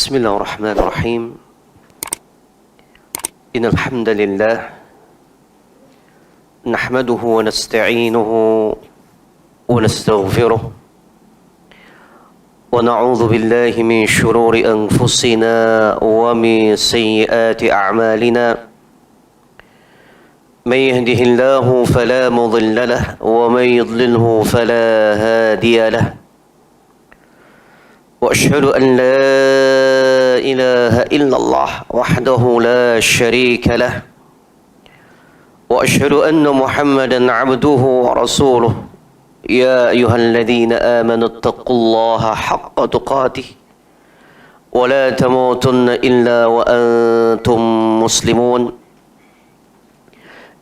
بسم الله الرحمن الرحيم إن الحمد لله نحمده ونستعينه ونستغفره ونعوذ بالله من شرور أنفسنا ومن سيئات أعمالنا من يهده الله فلا مضل له ومن يضلله فلا هادي له وأشهد أن لا إله إلا الله وحده لا شريك له وأشهد أن محمدا عبده ورسوله يا أيها الذين آمنوا اتقوا الله حق تقاته ولا تموتن إلا وأنتم مسلمون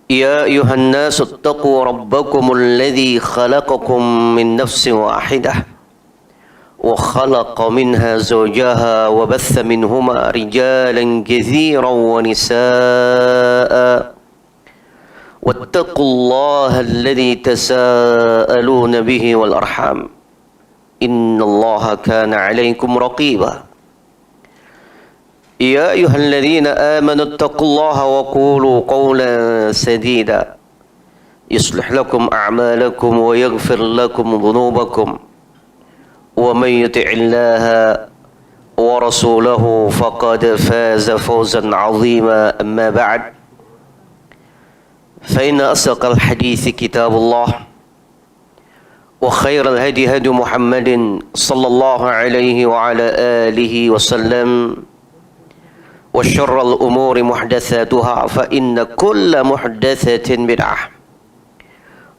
يا أيها الناس اتقوا ربكم الذي خلقكم من نفس واحدة وخلق منها زوجها وبث منهما رجالا كثيرا ونساء واتقوا الله الذي تساءلون به والأرحام إن الله كان عليكم رقيبا يا أيها الذين آمنوا اتقوا الله وقولوا قولا سديدا يصلح لكم أعمالكم ويغفر لكم ذنوبكم ومن يطع الله ورسوله فقد فاز فوزا عظيما أما بعد فإن أصدق الحديث كتاب الله وخير الهدي هدي محمد صلى الله عليه وعلى آله وسلم وشر الأمور محدثاتها فإن كل محدثة بدعة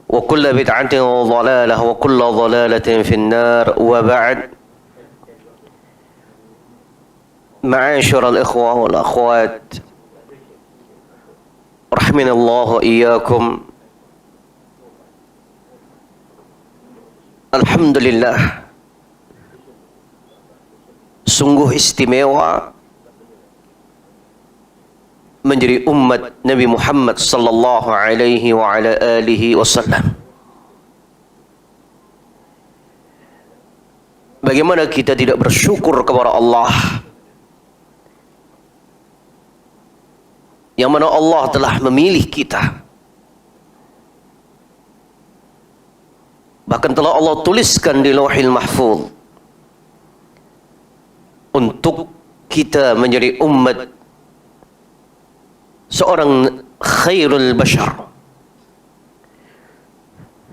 وكل بدعة ضلالة وكل ضلالة في النار وبعد معاشر الإخوة والأخوات رحمنا الله وإياكم. Alhamdulillah, sungguh istimewa menjadi umat Nabi Muhammad sallallahu alaihi wa ala alihi wasallam. Bagaimana kita tidak bersyukur kepada Allah yang mana Allah telah memilih kita, bahkan telah Allah tuliskan di Lauhil Mahfuz untuk kita menjadi umat seorang khairul bashar.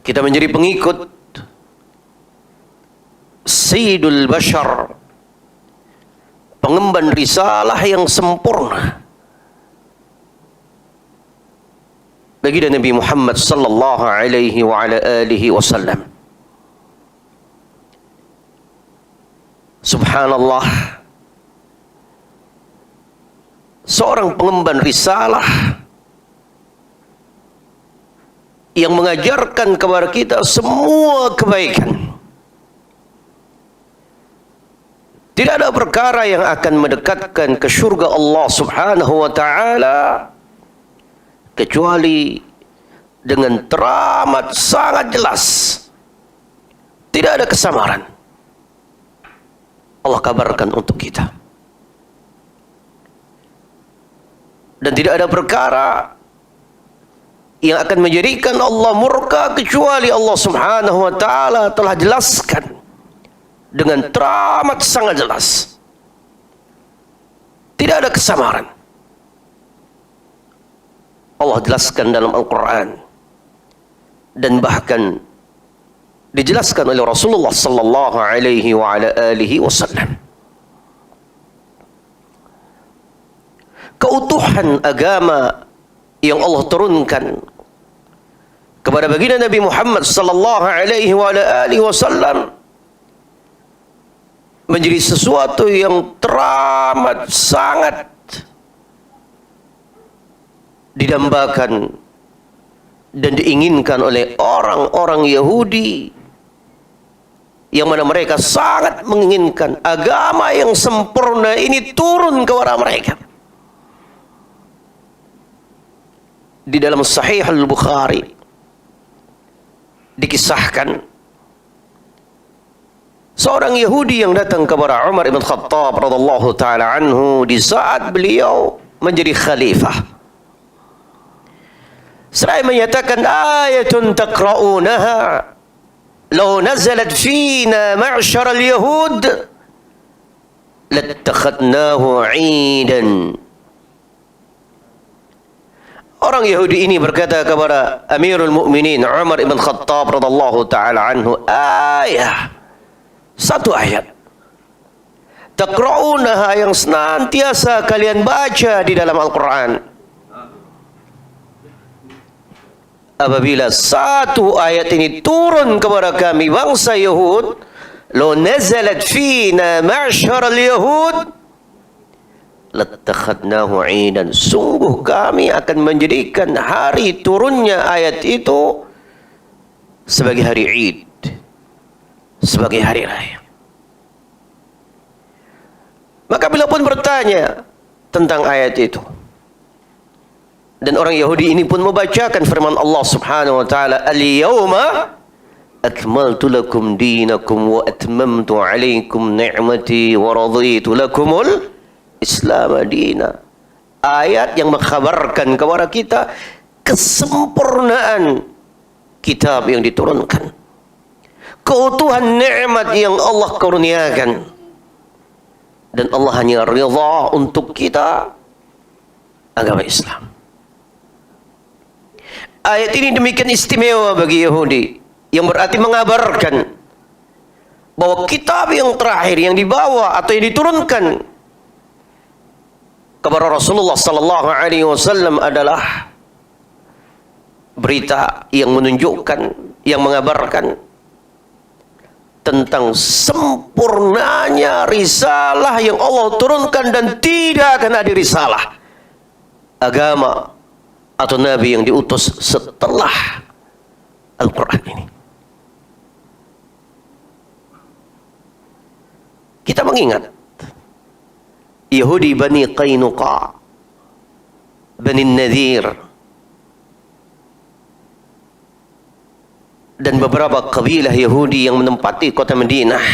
Kita menjadi pengikut Sayyidul Bashar, pengemban risalah yang sempurna bagi Nabi Muhammad sallallahu alaihi wa ala alihi wasallam. Subhanallah, seorang pengemban risalah yang mengajarkan kepada kita semua kebaikan. Tidak ada perkara yang akan mendekatkan ke syurga Allah subhanahu wa ta'ala kecuali dengan teramat sangat jelas. Tidak ada kesamaran. Allah kabarkan untuk kita. Dan tidak ada perkara yang akan menjadikan Allah murka kecuali Allah subhanahu wa ta'ala telah jelaskan dengan teramat sangat jelas. Tidak ada kesamaran. Allah jelaskan dalam Al-Quran dan bahkan dijelaskan oleh Rasulullah sallallahu alaihi wa ala alihi wasallam. Keutuhan agama yang Allah turunkan kepada baginda Nabi Muhammad sallallahu alaihi wa ala alihi wasallam menjadi sesuatu yang teramat sangat didambakan dan diinginkan oleh orang-orang Yahudi, yang mana mereka sangat menginginkan agama yang sempurna ini turun kepada mereka. Di dalam Sahih Al-Bukhari dikisahkan seorang Yahudi yang datang kepada Umar ibn Khattab radhiyallahu taala anhu di saat beliau menjadi khalifah. Seraya menyatakan, ayatun taqra'unaha law nazalat fina ma'syar al-yahud lattakhadnahu 'idan. Orang Yahudi ini berkata kepada Amirul Mukminin Umar ibn Khattab radhiyallahu taala anhu, satu ayat taqra'unaha yang senantiasa kalian baca di dalam Al-Quran. Apabila satu ayat ini turun kepada kami bangsa Yahud, law nazalat fina ma'syar al-yahud lattakhadnahu 'idan, sungguh kami akan menjadikan hari turunnya ayat itu sebagai hari Id, sebagai hari raya. Maka bila pun bertanya tentang ayat itu, dan orang Yahudi ini pun membacakan firman Allah Subhanahu wa taala, al-yawma akmaltu lakum dinakum wa atmamtu 'alaikum ni'mati wa raditu lakumul Islam adina. Ayat yang mengkhabarkan kepada kita kesempurnaan kitab yang diturunkan, keutuhan nikmat yang Allah kurniakan, dan Allah hanya ridha untuk kita agama Islam. Ayat ini demikian istimewa bagi Yahudi, yang berarti mengabarkan bahwa kitab yang terakhir yang dibawa atau yang diturunkan kepada Rasulullah sallallahu alaihi wasallam adalah berita yang menunjukkan, yang mengabarkan tentang sempurnanya risalah yang Allah turunkan, dan tidak akan ada risalah, agama atau nabi yang diutus setelah Al-Quran ini. Kita mengingat Yahudi Bani Qainuqa, Bani Nadir, dan beberapa kabilah Yahudi yang menempati kota Madinah.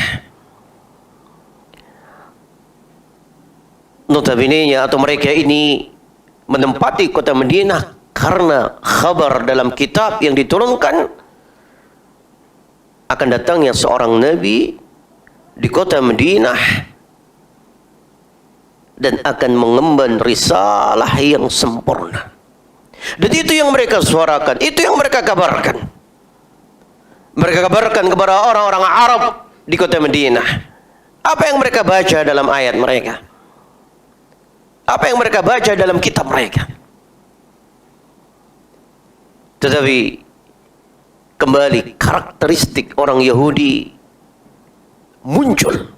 Notabene-nya atau mereka ini menempati kota Madinah karena khabar dalam kitab yang diturunkan akan datangnya seorang nabi di kota Madinah dan akan mengemban risalah yang sempurna. Dan itu yang mereka suarakan, itu yang mereka kabarkan. Mereka kabarkan kepada orang-orang Arab di kota Madinah. Apa yang mereka baca dalam ayat mereka? Apa yang mereka baca dalam kitab mereka? Tetapi kembali karakteristik orang Yahudi muncul.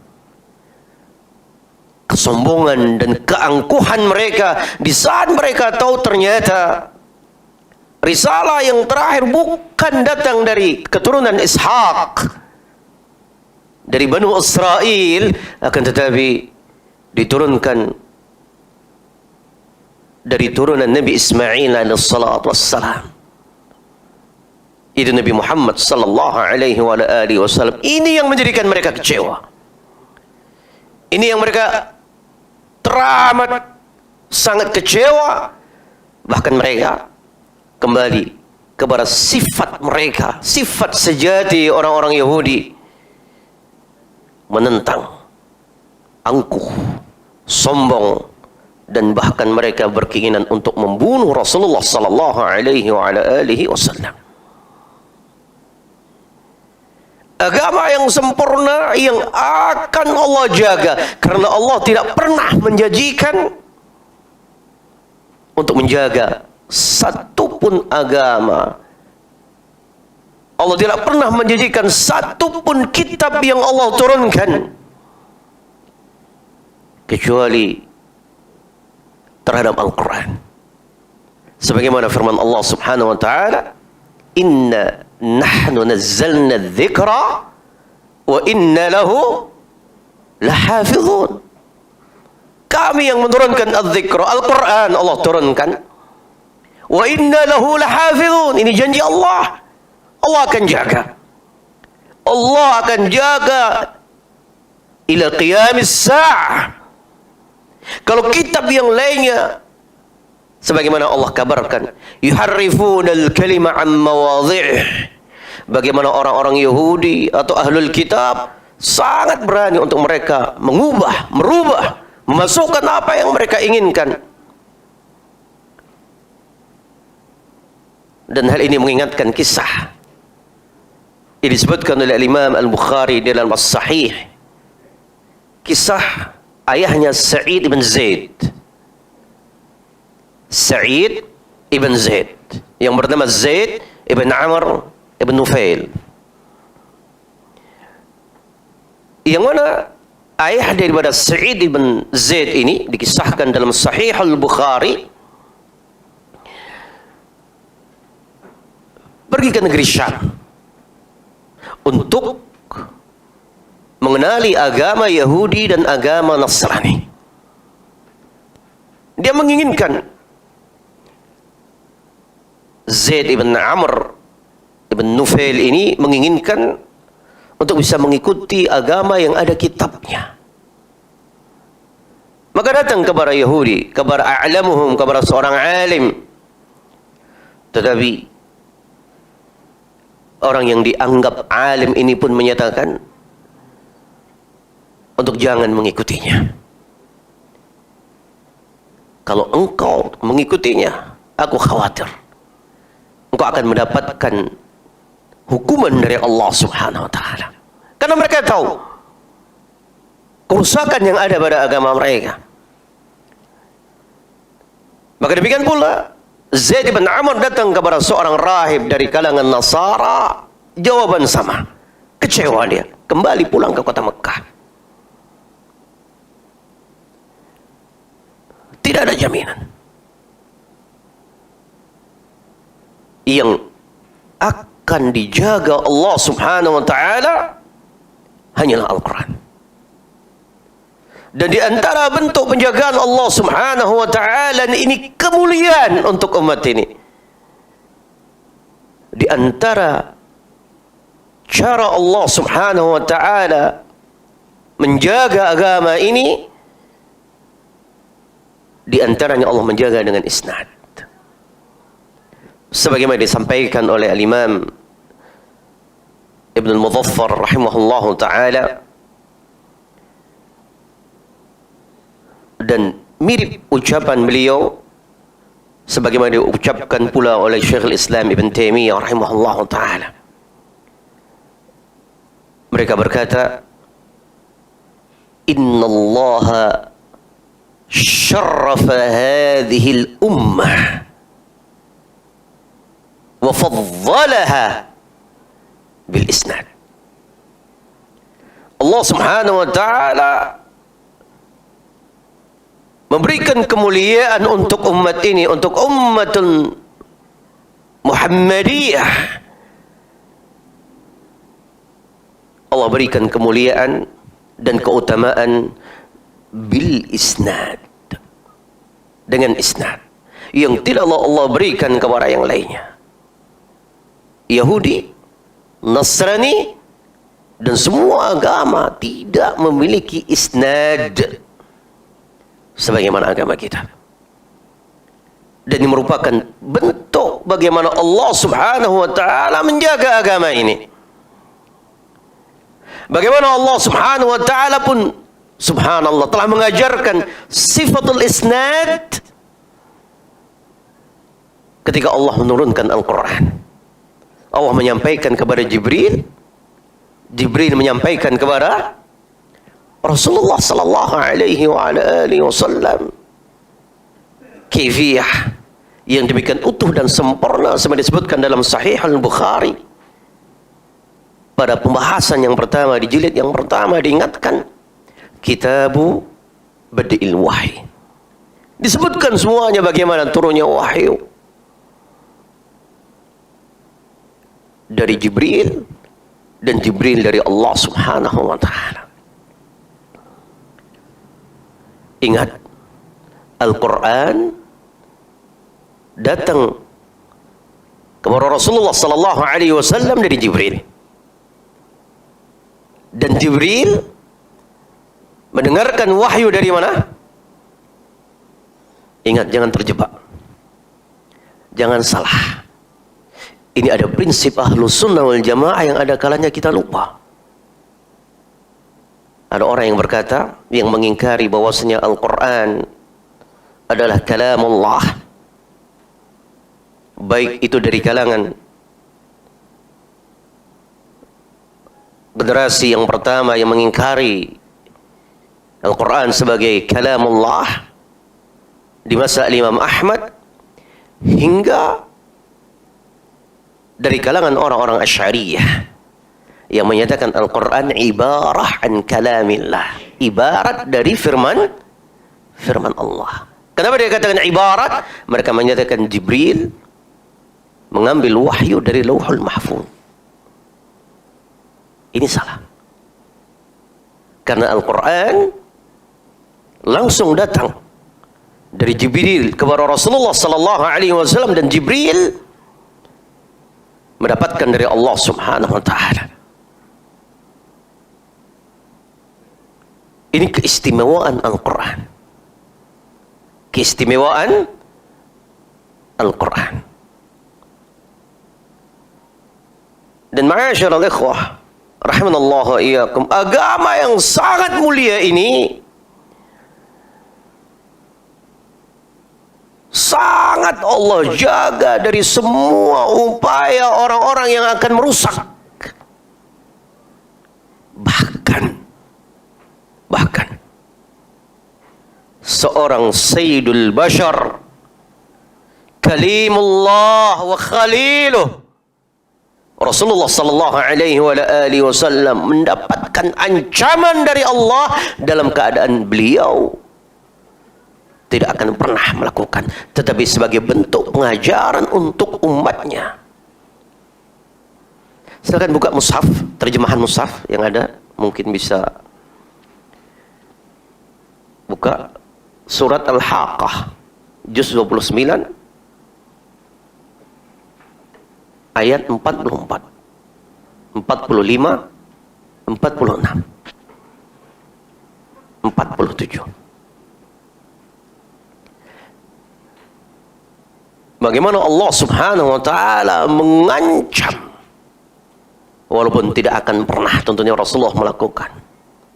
Kesombongan dan keangkuhan mereka di saat mereka tahu ternyata risalah yang terakhir bukan datang dari keturunan Ishak, dari Banu Israel, akan tetapi diturunkan dari turunan Nabi Ismail alaihissalatu wassalam. Itu Nabi Muhammad sallallahu alaihi wasallam. Ini yang menjadikan mereka kecewa. Ini yang mereka teramat sangat kecewa. Bahkan mereka kembali kepada sifat mereka, sifat sejati orang-orang Yahudi, menentang, angkuh, sombong, dan bahkan mereka berkeinginan untuk membunuh Rasulullah sallallahu alaihi wasallam. Agama yang sempurna yang akan Allah jaga, karena Allah tidak pernah menjanjikan untuk menjaga satupun agama. Allah tidak pernah menjanjikan satupun kitab yang Allah turunkan kecuali terhadap Al-Quran. Sebagaimana firman Allah Subhanahu wa taala, "Inna nahnu nazzalna dzikra wa inna lahu lahafizun." Kami yang menurunkan az-dzikra, Al-Quran Allah turunkan. Wa inna lahu lahafizun. Ini janji Allah. Allah akan jaga. Allah akan jaga ila qiyamis sa'ah. Kalau kitab yang lainnya, sebagaimana Allah kabarkan, yuharrifunal kalima an mawadhi'ih. Bagaimana orang-orang Yahudi atau ahlul kitab sangat berani untuk mereka mengubah, merubah, memasukkan apa yang mereka inginkan. Dan hal ini mengingatkan kisah yang disebutkan oleh Imam Al-Bukhari dalam As-Sahih. Kisah ayahnya Sa'id ibn Zaid. Sa'id ibn Zaid yang bernama Zaid ibn Amr ibn Nufail, yang mana ayah daripada Sa'id ibn Zaid ini dikisahkan dalam Sahih Al-Bukhari pergi ke negeri Syam untuk mengenali agama Yahudi dan agama Nasrani. Dia menginginkan Zaid ibn Amr ibn Nufail ini menginginkan untuk bisa mengikuti agama yang ada kitabnya. Maka datang kepada Yahudi, kepada a'lamuhum, kepada seorang alim. Tetapi orang yang dianggap alim ini pun menyatakan untuk jangan mengikutinya. Kalau engkau mengikutinya, aku khawatir engkau akan mendapatkan hukuman dari Allah Subhanahu wa taala. Karena mereka tahu kerusakan yang ada pada agama mereka. Maka demikian pula Zaid bin Amr datang kepada seorang rahib dari kalangan Nasara, jawaban sama. Kecewa dia, kembali pulang ke kota Mekah. Tidak ada jaminan yang akan dijaga Allah Subhanahu wa taala hanyalah Al-Quran. Dan di antara bentuk penjagaan Allah Subhanahu wa taala ini kemuliaan untuk umat ini. Di antara cara Allah Subhanahu wa taala menjaga agama ini, di antaranya Allah menjaga dengan isnad. Sebagaimana disampaikan oleh Al-Imam Ibn Al-Mudhaffar rahimahullahu ta'ala, dan mirip ucapan beliau sebagaimana diucapkan pula oleh Syekhul Islam Ibn Taimiyah rahimahullahu ta'ala. Mereka berkata, Inna Allaha syarrafa hadhihi al-ummah wa faddalaha bil isnad. Allah Subhanahu wa taala memberikan kemuliaan untuk umat ini, untuk ummatul Muhammadiyah. Allah berikan kemuliaan dan keutamaan bil isnad, dengan isnad yang tidak Allah berikan kepada yang lainnya. Yahudi, Nasrani, dan semua agama tidak memiliki isnad sebagaimana agama kita. Dan ini merupakan bentuk bagaimana Allah Subhanahu wa taala menjaga agama ini. Bagaimana Allah Subhanahu wa taala pun subhanallah telah mengajarkan sifatul isnad ketika Allah menurunkan Al-Quran. Allah menyampaikan kepada Jibril, Jibril menyampaikan kepada Rasulullah sallallahu alaihi wa ala alihi wasallam kaifiyah yang demikian utuh dan sempurna seperti disebutkan dalam Sahih Al-Bukhari. Pada pembahasan yang pertama, di jilid yang pertama diingatkan Kitabu Badi'il Wahyi. Disebutkan semuanya bagaimana turunnya wahyu dari Jibril, dan Jibril dari Allah Subhanahu wa taala. Ingat, Al-Quran datang kepada Rasulullah sallallahu alaihi wasallam dari Jibril. Dan Jibril mendengarkan wahyu dari mana? Ingat, jangan terjebak, jangan salah. Ini ada prinsip Ahlus Sunnah wal Jamaah yang ada kalanya kita lupa. Ada orang yang berkata, yang mengingkari bahwasanya Al-Quran adalah kalamullah, baik itu dari kalangan generasi yang pertama yang mengingkari Al-Quran sebagai kalamullah di masa Imam Ahmad, hingga dari kalangan orang-orang Asy'ariyah yang menyatakan Al-Quran ibarah an kalamillah, ibarat dari firman Allah. Kenapa dia katakan ibarat? Mereka menyatakan Jibril mengambil wahyu dari Lauhul Mahfuz. Ini salah. Karena Al-Quran langsung datang dari Jibril kepada Rasulullah sallallahu alaihi wasallam, dan Jibril mendapatkan dari Allah Subhanahu wa taala. Ini keistimewaan Al-Quran. Keistimewaan Al-Quran. Dan ma'asyiral ikhwah rahimanallahu wa iyyakum, agama yang sangat mulia ini sangat Allah jaga dari semua upaya orang-orang yang akan merusak. Bahkan seorang Sayyidul Bashar, Kalimullah wa Khaliluh, Rasulullah sallallahu alaihi wasallam mendapatkan ancaman dari Allah dalam keadaan beliau tidak akan pernah melakukan, tetapi sebagai bentuk pengajaran untuk umatnya. Silakan buka mushaf, terjemahan mushaf yang ada, mungkin bisa buka surat Al-Haqqah juz 29 ayat 44, 45, 46, 47. Bagaimana Allah Subhanahu wa taala mengancam, walaupun tidak akan pernah tentunya Rasulullah melakukan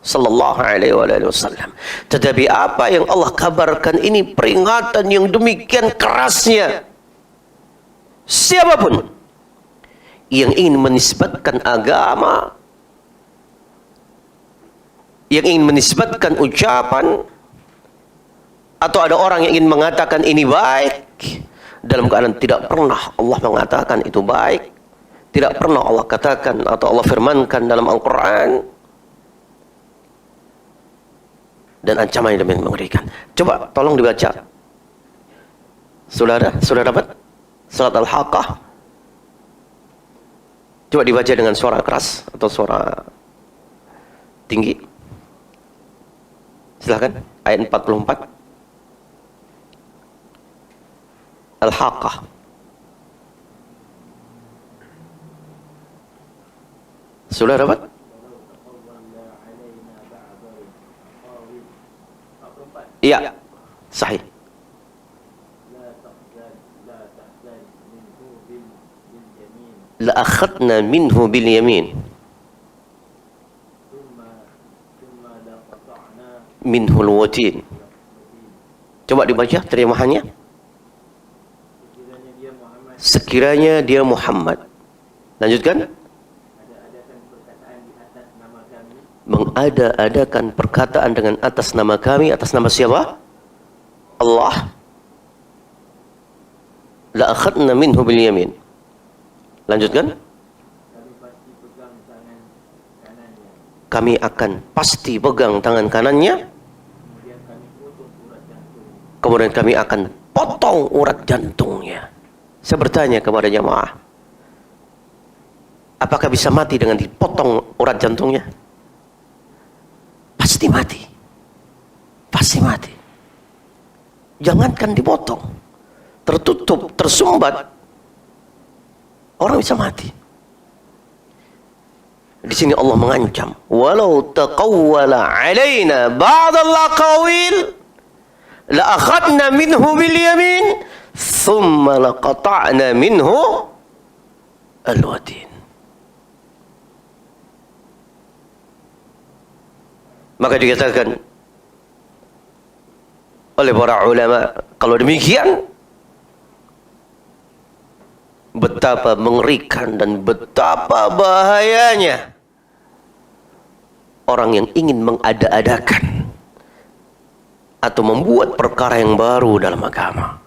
sallallahu alaihi wasallam, tetapi apa yang Allah kabarkan ini peringatan yang demikian kerasnya. Siapapun yang ingin menisbatkan agama, yang ingin menisbatkan ucapan, atau ada orang yang ingin mengatakan ini baik, dalam keadaan tidak pernah Allah mengatakan itu baik, tidak pernah Allah katakan atau Allah firmankan dalam Al-Quran, dan ancaman yang demikian mengerikan. Coba tolong dibaca. Sudah ada? Sudah dapat? Surat Al-Haqqah. Coba dibaca dengan suara keras atau suara tinggi. Silahkan. Ayat 44. Al-Haqqah. Sudah dapat? Iya, sahih. La akhadna minhu bil yamin. Minhul watin. Coba dibaca terjemahannya. Sekiranya dia Muhammad. Lanjutkan. Mengada-adakan perkataan dengan atas nama kami. Atas nama siapa? Allah. La akhadna minhu bil yamin. Lanjutkan. Kami akan pasti pegang tangan kanannya. Kemudian kami akan potong urat jantungnya. Saya bertanya kepada jamaah, apakah bisa mati dengan dipotong urat jantungnya? Pasti mati. Pasti mati. Jangankan dipotong, tertutup, tersumbat, orang bisa mati. Di sini Allah mengancam, walau taqawwala alaina ba'd al-aqawil la akhadna minhu bil yamin thumma laqata'na minhu al-watin. Maka dikatakan oleh para ulama, kalau demikian betapa mengerikan dan betapa bahayanya orang yang ingin mengada-adakan atau membuat perkara yang baru dalam agama.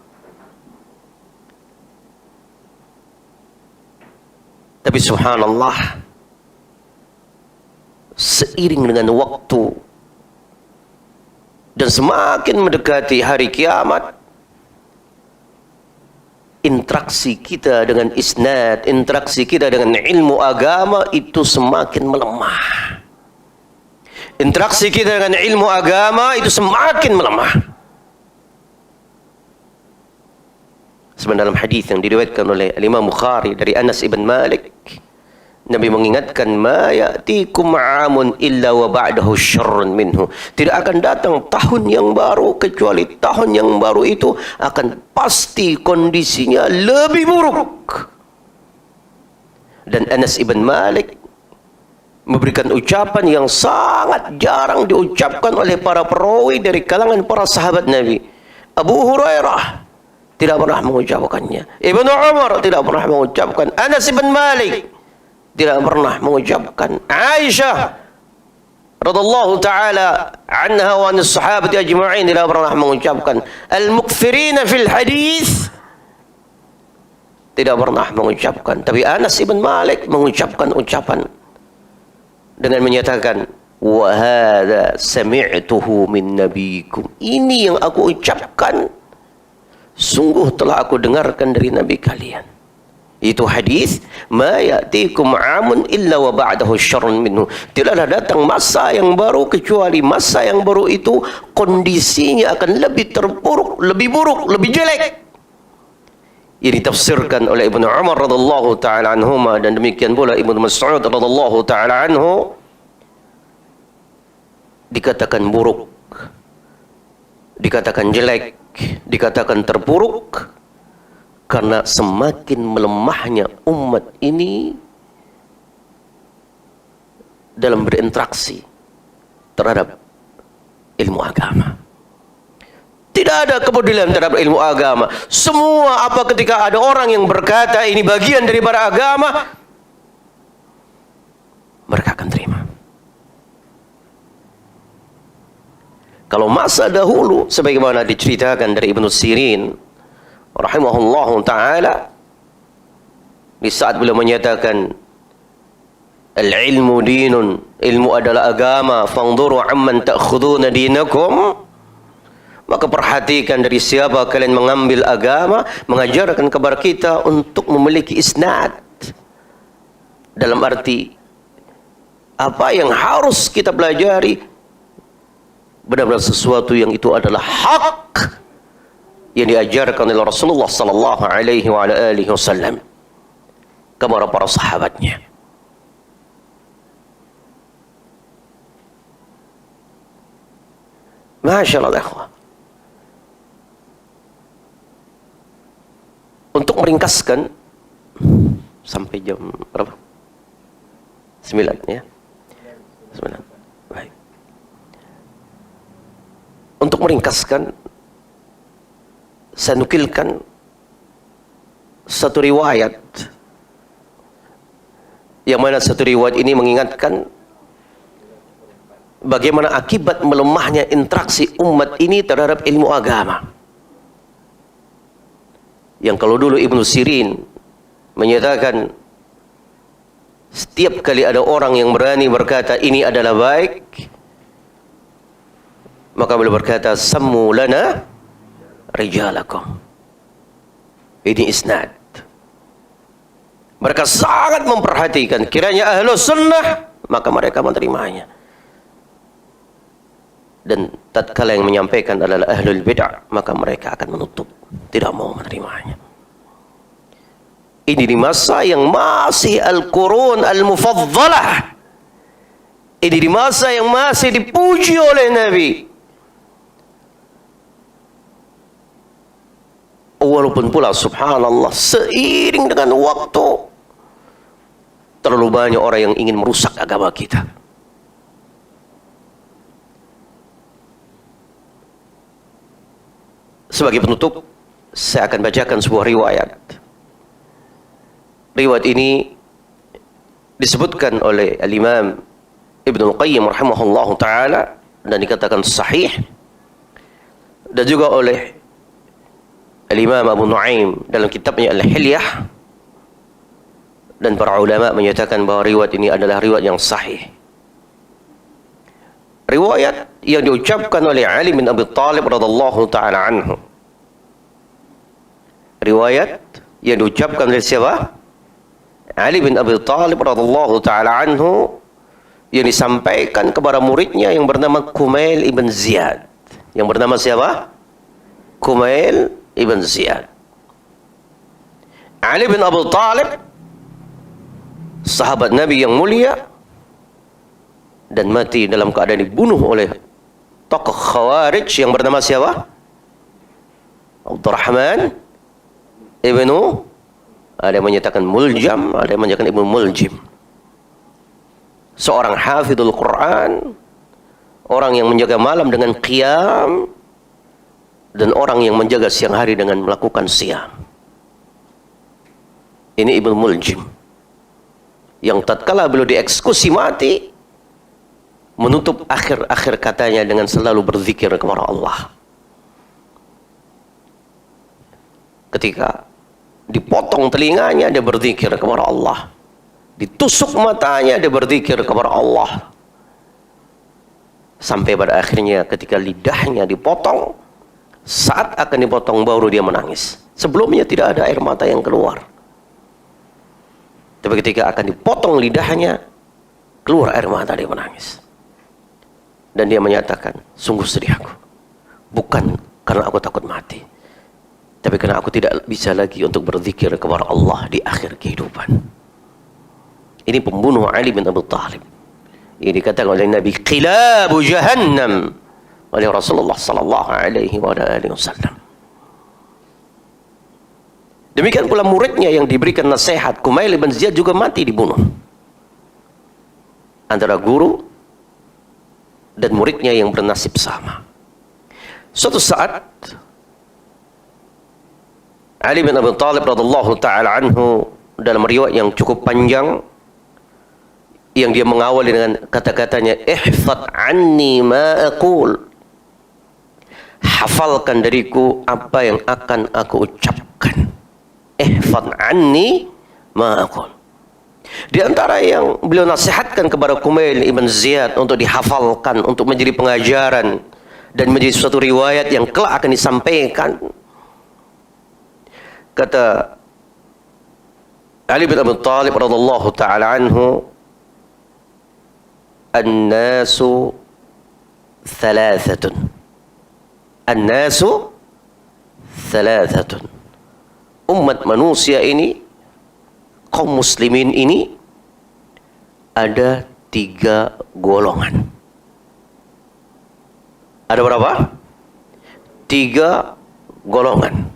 Tapi subhanallah, seiring dengan waktu dan semakin mendekati hari kiamat, interaksi kita dengan isnad, interaksi kita dengan ilmu agama itu semakin melemah. Interaksi kita dengan ilmu agama itu semakin melemah. Sebenarnya dalam hadis yang diriwayatkan oleh Imam Bukhari dari Anas ibn Malik, Nabi mengingatkan, ma ya'tikum 'amun illa wa ba'dahu syarrun minhu. Tidak akan datang tahun yang baru kecuali tahun yang baru itu akan pasti kondisinya lebih buruk. Dan Anas ibn Malik memberikan ucapan yang sangat jarang diucapkan oleh para perawi dari kalangan para sahabat Nabi. Abu Hurairah tidak pernah mengucapkannya, Ibnu Umar tidak pernah mengucapkan, Anas ibn Malik tidak pernah mengucapkan, Aisyah radhiyallahu taala anha wa an sahabati ajma'in tidak pernah mengucapkan, al-mukthirina fil hadis tidak pernah mengucapkan. Tapi Anas ibn Malik mengucapkan ucapan dengan menyatakan, wa hadza sami'tuhu min nabiyikum. Ini yang aku ucapkan, sungguh telah aku dengarkan dari nabi kalian. Itu hadis, ma ya'tikum 'amun illa wa ba'dahu syarrun minhu. Tidaklah datang masa yang baru kecuali masa yang baru itu kondisinya akan lebih terpuruk, lebih buruk, lebih jelek. Ini ditafsirkan oleh Ibnu Umar radhiyallahu taala anhuma, dan demikian pula Ibnu Mas'ud radhiyallahu taala anhu, dikatakan buruk, dikatakan jelek, dikatakan terpuruk karena semakin melemahnya umat ini dalam berinteraksi terhadap ilmu agama. Tidak ada kepedulian terhadap ilmu agama. Semua apa ketika ada orang yang berkata ini bagian daripada agama, mereka akan terima. Kalau masa dahulu, sebagaimana diceritakan dari Ibnu Sirin rahimahullahu ta'ala, di saat beliau menyatakan al-ilmu dinun, ilmu adalah agama, fangduru amman ta'khuduna dinakum, maka perhatikan dari siapa kalian mengambil agama, mengajarkan kepada kita untuk memiliki isnad, dalam arti apa yang harus kita pelajari benar-benar sesuatu yang itu adalah hak yang diajarkan oleh Rasulullah sallallahu alaihi wa alihi wasallam kepada para sahabatnya. Masyaallah ikhwah. Untuk meringkaskan sampai jam berapa? 9 ya. 9. Baik. Untuk meringkaskan, saya nukilkan satu riwayat, yang mana satu riwayat ini mengingatkan bagaimana akibat melemahnya interaksi umat ini terhadap ilmu agama. Yang kalau dulu Ibnu Sirin menyatakan, setiap kali ada orang yang berani berkata ini adalah baik, maka beliau berkata, sammu lana rijalakum. Ini isnad. Mereka sangat memperhatikan, kiranya ahlu sunnah, maka mereka menerimanya. Dan tatkala yang menyampaikan adalah ahlul bid'ah, maka mereka akan menutup, tidak mau menerimanya. Ini di masa yang masih al-qurun al-mufaddalah, Ini di masa yang masih dipuji oleh Nabi. Walaupun pula subhanallah, seiring dengan waktu, terlalu banyak orang yang ingin merusak agama kita. Sebagai penutup, saya akan bacakan sebuah riwayat. Riwayat ini disebutkan oleh Al-Imam Ibnu Qayyim rahimahullahu ta'ala dan dikatakan sahih, dan juga oleh Al-Imam Abu Nuaim dalam kitabnya Al-Hilyah, dan para ulama menyatakan bahawa riwayat ini adalah riwayat yang sahih. Riwayat yang diucapkan oleh Ali bin Abi Thalib radhiyallahu ta'ala anhu. Riwayat yang diucapkan oleh siapa? Ali bin Abi Thalib radhiyallahu ta'ala anhu, yang disampaikan kepada muridnya yang bernama Kumail ibn Ziyad. Yang bernama siapa? Kumail ibn Ziyad. Ali bin Abi Thalib, sahabat Nabi yang mulia, dan mati dalam keadaan dibunuh oleh tokoh Khawarij yang bernama siapa? Abdurrahman ibnu, ada yang menyatakan Muljam, ada yang menyatakan Ibnu Muljim. Seorang hafidhul Quran, orang yang menjaga malam dengan qiyam, dan orang yang menjaga siang hari dengan melakukan siyam. Ini Ibnu Muljim, yang tatkala beliau dieksekusi mati, menutup akhir-akhir katanya dengan selalu berzikir kepada Allah. Ketika dipotong telinganya, dia berzikir kepada Allah. Ditusuk matanya, dia berzikir kepada Allah. Sampai pada akhirnya ketika lidahnya dipotong, saat akan dipotong baru dia menangis. Sebelumnya tidak ada air mata yang keluar. Tapi ketika akan dipotong lidahnya, keluar air mata, dia menangis. Dan dia menyatakan, sungguh sedih aku. Bukan karena aku takut mati, tapi karena aku tidak bisa lagi untuk berzikir kepada Allah di akhir kehidupan. Ini pembunuh Ali bin Abi Thalib. Ini dikatakan oleh Nabi, qilabu jahannam, oleh Rasulullah sallallahu alaihi wasallam. Demikian pula muridnya yang diberikan nasihat, Kumail bin Ziyad, juga mati dibunuh. Antara guru dan muridnya yang bernasib sama. Suatu saat Ali bin Abi Thalib radhiyallahu ta'ala anhu, dalam riwayat yang cukup panjang, yang dia mengawali dengan kata-katanya, ihfad anni ma aqul, hafalkan dariku apa yang akan aku ucapkan. Ihfad anni ma aqul. Di antara yang beliau nasihatkan kepada Kumail ibn Ziyad untuk dihafalkan, untuk menjadi pengajaran dan menjadi suatu riwayat yang kelak akan disampaikan, kata Ali bin Abi Thalib radhiyallahu ta'ala anhu, an-nasu thalathatun. An-nasu thalathatun. Umat manusia ini, kaum muslimin ini, ada 3 golongan. Ada berapa? 3 golongan.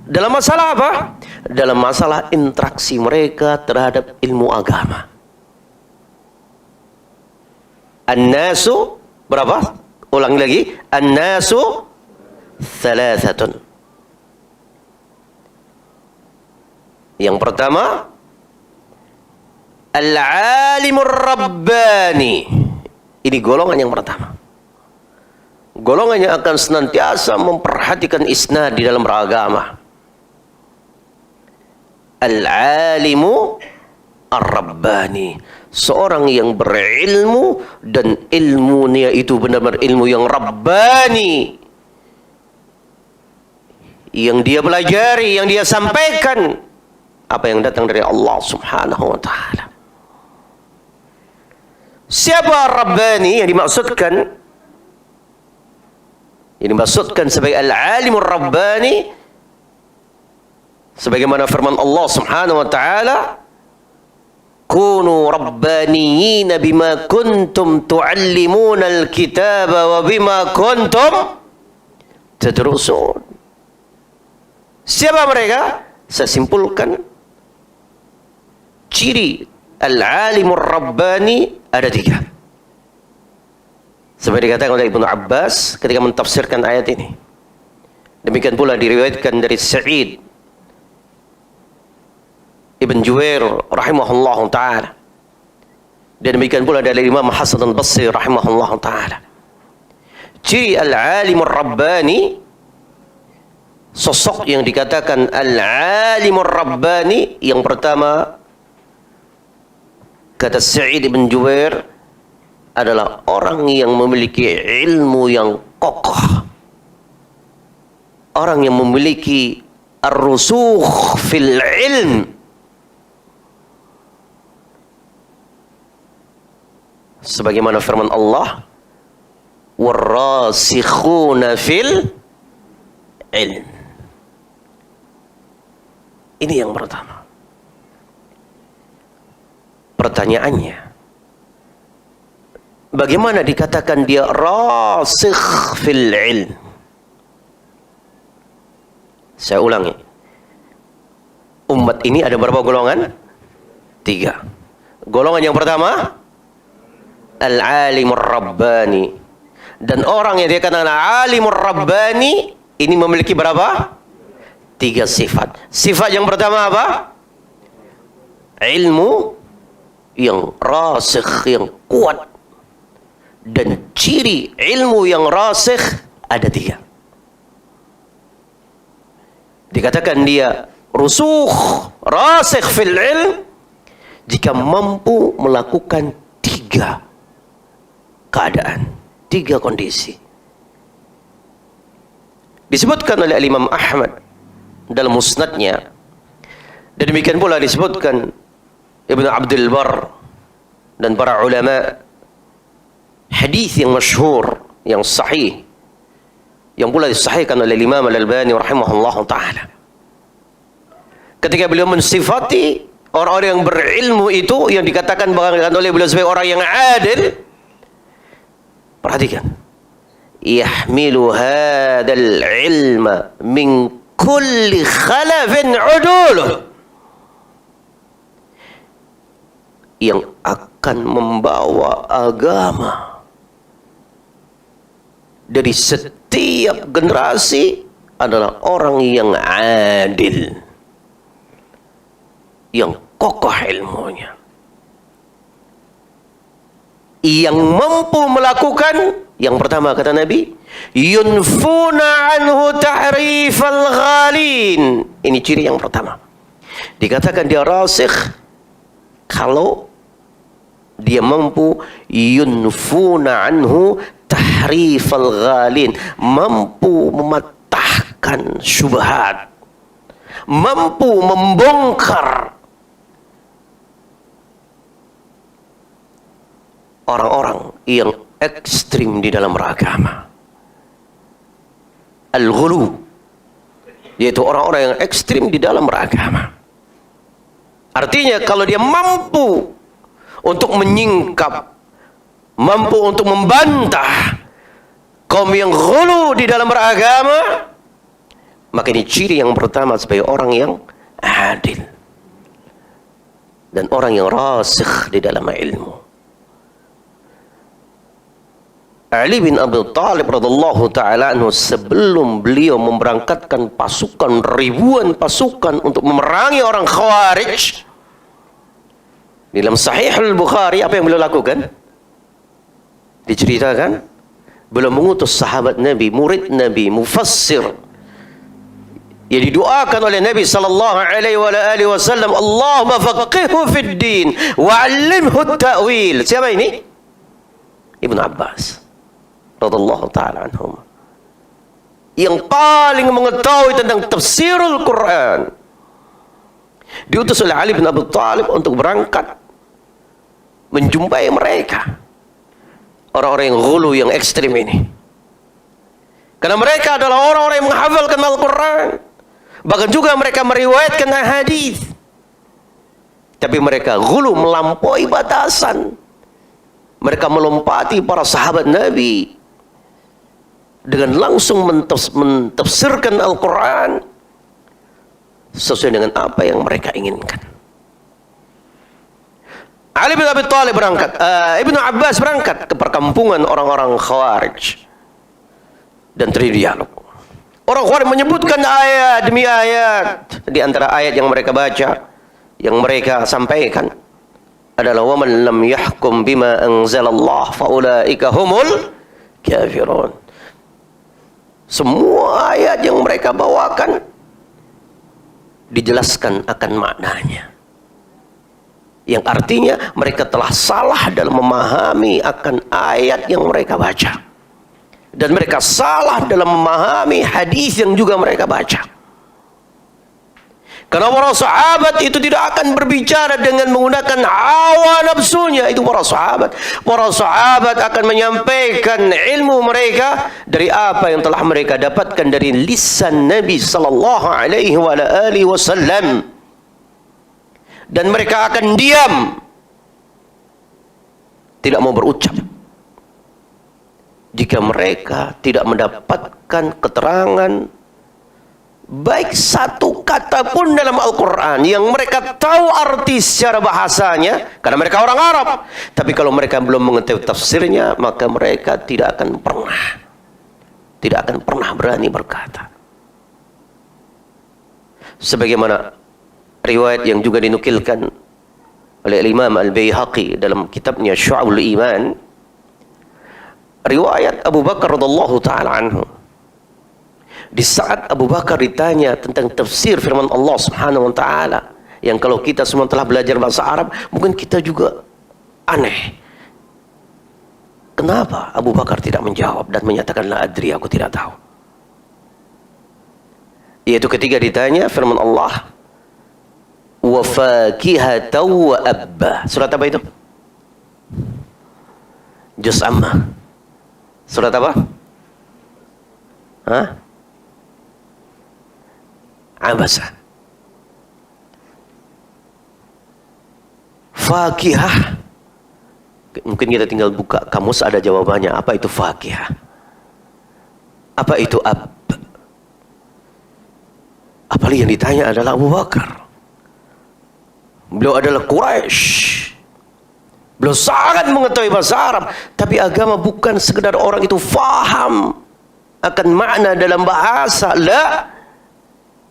Dalam masalah apa? Dalam masalah interaksi mereka terhadap ilmu agama. An-nasu berapa? Ulangi lagi. An-nasu thalathatun. Yang pertama, al-alimur rabbani. Ini golongan yang pertama. Golongan yang akan senantiasa memperhatikan isnad di dalam beragama. Al-alimu ar-rabbani, seorang yang berilmu dan ilmunya itu benar-benar ilmu yang rabbani, yang dia pelajari, yang dia sampaikan apa yang datang dari Allah Subhanahu wa ta'ala. Siapa Rabbani yang dimaksudkan? Yang dimaksudkan sebagai al-alimur Rabbani, sebagaimana firman Allah Subhanahu wa ta'ala, kunu rabbaniyina bima kuntum tuallimuna alkitaba wa bima kuntum tadrusun. Siapa mereka? Saya simpulkan ciri al-alimur rabbani ada 3. Seperti dikatakan oleh Ibnu Abbas ketika mentafsirkan ayat ini. Demikian pula diriwayatkan dari Sa'id Ibn Jubair rahimahullah ta'ala. Dan demikian pula dari Imam Hasan al-Basri rahimahullah ta'ala. Ciri al-alimur rabbani, sosok yang dikatakan al-alimur rabbani, yang pertama kata Sa'id Ibn Jubair adalah orang yang memiliki ilmu yang kokoh, orang yang memiliki ar-rusukh fil ilm, sebagaimana firman Allah, warrasikhuna fil ilm. Ini yang pertama. Pertanyaannya, bagaimana dikatakan dia rasikh fil ilm? Saya ulangi. Umat ini ada berapa golongan? 3. Golongan yang pertama, al-alimur rabbani. Dan orang yang dikatakan alimur rabbani ini memiliki berapa? 3 sifat. Sifat yang pertama apa? Ilmu yang rasikh, yang kuat. Dan ciri ilmu yang rasikh ada 3. Dikatakan dia rusukh, rasikh fil ilm jika mampu melakukan 3 keadaan, 3 kondisi. Disebutkan oleh Imam Ahmad dalam musnadnya, dan demikian pula disebutkan Ibnu Abdul Bar dan para ulama, hadis yang masyhur, yang sahih, yang pula disahihkan oleh Imam Al-Albani rahimahullah ta'ala, ketika beliau mensifati orang-orang yang berilmu itu, yang dikatakan oleh beliau sebagai orang yang adil. Perhatikan, yahmilu hadzal ilma min kulli khalafin uduluh, yang akan membawa agama dari setiap generasi adalah orang yang adil, yang kokoh ilmunya, yang mampu melakukan, yang pertama kata Nabi, yunfuna anhu tahrifal ghalin. Ini ciri yang pertama. Dikatakan dia rasikh kalau dia mampu yunfuna anhu tahrifal ghalin, mampu mematahkan syubhat, mampu membongkar orang-orang yang ekstrim di dalam beragama. Al-ghulu, yaitu orang-orang yang ekstrim di dalam beragama. Artinya kalau dia mampu untuk menyingkap, mampu untuk membantah kaum yang ghulu di dalam beragama, maka ini ciri yang pertama sebagai orang yang adil dan orang yang rasikh di dalam ilmu. Ali bin Abi Thalib radhiyallahu taala anhu, sebelum beliau memberangkatkan pasukan, ribuan pasukan untuk memerangi orang Khawarij, dalam Sahih Al-Bukhari apa yang beliau lakukan? Diceritakan beliau mengutus sahabat Nabi, murid Nabi, mufassir, yang didoakan oleh Nabi sallallahu alaihi wasallam, Allahumma faqihhu fid din wa 'allimhu at-ta'wil. Siapa ini? Ibnu Abbas radhiyallahu taala anhum, yang paling mengetahui tentang tafsirul Quran. Diutus oleh Ali bin Abi Thalib untuk berangkat menjumpai mereka, orang-orang yang ghulu, yang ekstrim ini, karena mereka adalah orang-orang yang menghafalkan Al-Quran, bahkan juga mereka meriwayatkan hadis. Tapi mereka ghulu, melampaui batasan. Mereka melompati para sahabat Nabi dengan langsung mentafsirkan Al-Quran sesuai dengan apa yang mereka inginkan. Ali bin Abi Thalib berangkat, Ibnu Abbas berangkat ke perkampungan orang-orang Khawarij dan terjadi dialog. Orang Khawarij menyebutkan ayat demi ayat. Di antara ayat yang mereka baca, yang mereka sampaikan adalah waman lam yahkum bima anzalallah faulaika humul kafirun. Semua ayat yang mereka bawakan dijelaskan akan maknanya, yang artinya mereka telah salah dalam memahami akan ayat yang mereka baca, dan mereka salah dalam memahami hadis yang juga mereka baca. Karena para sahabat itu tidak akan berbicara dengan menggunakan hawa nafsunya. Itu para sahabat. Para sahabat akan menyampaikan ilmu mereka dari apa yang telah mereka dapatkan dari lisan Nabi sallallahu alaihi wasallam. Dan mereka akan diam, tidak mau berucap jika mereka tidak mendapatkan keterangan baik satu kata pun dalam Al-Quran yang mereka tahu arti secara bahasanya, karena mereka orang Arab. Tapi kalau mereka belum mengetahui tafsirnya, maka mereka tidak akan pernah berani berkata. Sebagaimana riwayat yang juga dinukilkan oleh Imam Al-Baihaqi dalam kitabnya Syu'abul Iman, riwayat Abu Bakar radhiyallahu ta'ala anhu. Di saat Abu Bakar ditanya tentang tafsir firman Allah Subhanahu wa taala, yang kalau kita semua telah belajar bahasa Arab, mungkin kita juga aneh. Kenapa Abu Bakar tidak menjawab dan menyatakan la adri, aku tidak tahu? Yaitu ketika ditanya firman Allah, wa fakihatan wa abba. Surat apa itu? Juz Amma. Surat apa? Hah? Abasa. Fakihah. Mungkin kita tinggal buka kamus, ada jawabannya. Apa itu fakihah? Apa itu ab? Apalagi yang ditanya adalah Abu Bakar. Beliau adalah Quraisy. Beliau sangat mengetahui bahasa Arab. Tapi agama bukan sekedar orang itu faham akan makna dalam bahasa. La.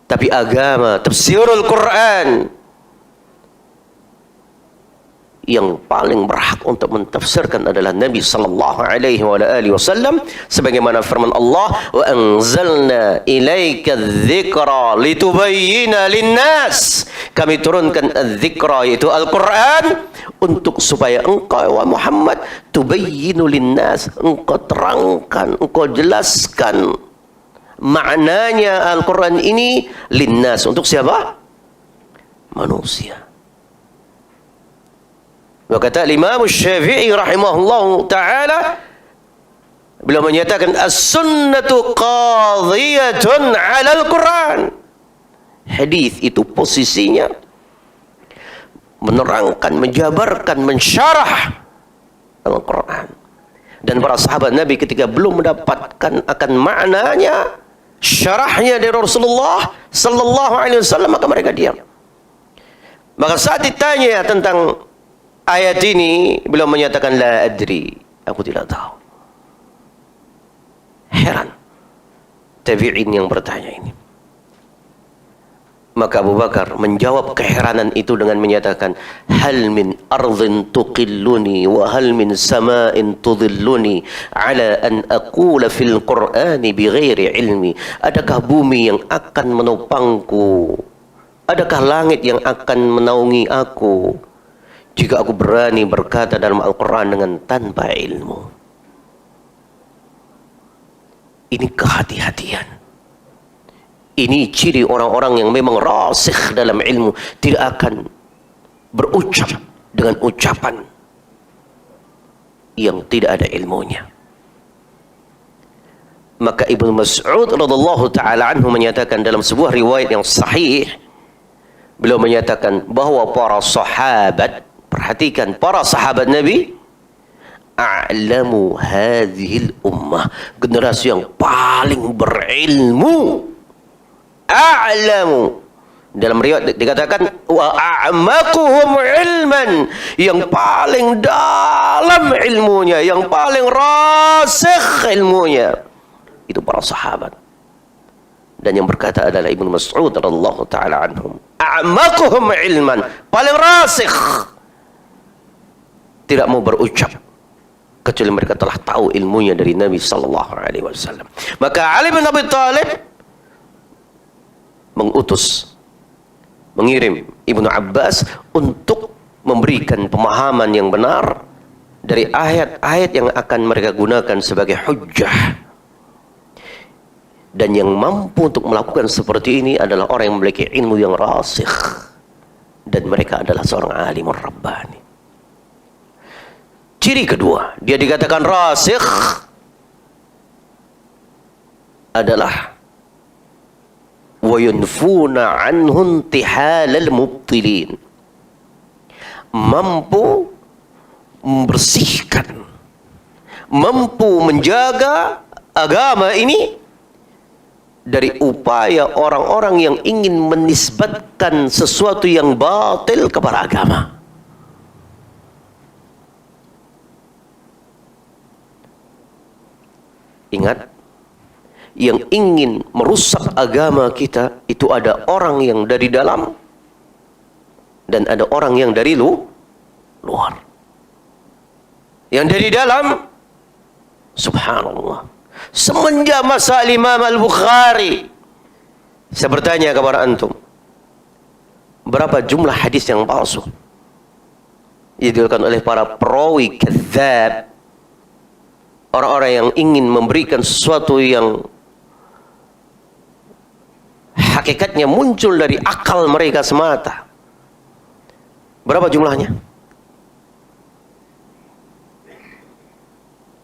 Tapi agama, tafsirul Quran, yang paling berhak untuk mentafsirkan adalah Nabi sallallahu alaihi wasallam, sebagaimana firman Allah, wa anzalna ilaika dzikra litubayyana linnas. Kami turunkan az-dzikra, yaitu Al-Quran, untuk supaya engkau wa Muhammad tubayyinu linnas, engkau terangkan, engkau jelaskan maknanya Al-Quran ini linnas, untuk siapa? Manusia. Kata Imam Syafi'i rahimahullah ta'ala, beliau menyatakan as-sunnatu qadhiyatun 'ala al-Quran. Hadis itu posisinya menerangkan, menjabarkan, mensyarah Al-Quran. Dan para sahabat Nabi ketika belum mendapatkan akan maknanya, syarahnya dari Rasulullah sallallahu alaihi wasallam, maka mereka diam. Maka saat ditanya tentang ayat ini, beliau menyatakan la adri, aku tidak tahu. Heran tabi'in yang bertanya ini. Maka Abu Bakar menjawab keheranan itu dengan menyatakan, hal min ardhin tuqilluni wa hal min sama'in tudhilluni ala an aqula fil Qur'ani bighairi ilmi. Adakah bumi yang akan menopangku? Adakah langit yang akan menaungi aku jika aku berani berkata dalam Al-Quran dengan tanpa ilmu? Ini kehati-hatian. Ini ciri orang-orang yang memang rasikh dalam ilmu, tidak akan berucap dengan ucapan yang tidak ada ilmunya. Maka Ibnu Mas'ud radhiyallahu taala anhu menyatakan dalam sebuah riwayat yang sahih, Beliau menyatakan bahwa para sahabat, perhatikan, para sahabat Nabi, a'lamu hadhil ummah, generasi yang paling berilmu. A'lamu, dalam riwayat dikatakan wa a'maquhum ilman, yang paling dalam ilmunya, yang paling rasikh ilmunya, itu para sahabat. Dan yang berkata adalah Ibnu Mas'ud radhiyallahu taala anhum, a'maquhum ilman, paling rasikh, tidak mau berucap kecuali mereka telah tahu ilmunya dari Nabi sallallahu alaihi wasallam. Maka Ali bin Abi Thalib mengirim Ibnu Abbas untuk memberikan pemahaman yang benar dari ayat-ayat yang akan mereka gunakan sebagai hujjah. Dan yang mampu untuk melakukan seperti ini adalah orang yang memiliki ilmu yang rasikh, dan mereka adalah seorang alim rabbani. Ciri kedua, dia dikatakan rasikh adalah wa yunfuna anhu intihalal mubtilin, mampu membersihkan, mampu menjaga agama ini dari upaya orang-orang yang ingin menisbatkan sesuatu yang batil kepada agama. Ingat, yang ingin merusak agama kita itu ada orang yang dari dalam dan ada orang yang dari luar. Yang dari dalam, subhanallah, semenjak masa Imam Al-Bukhari, saya bertanya kepada antum, berapa jumlah hadis yang palsu diriwayatkan oleh para perawi kadzab, orang-orang yang ingin memberikan sesuatu yang hakikatnya muncul dari akal mereka semata. Berapa jumlahnya?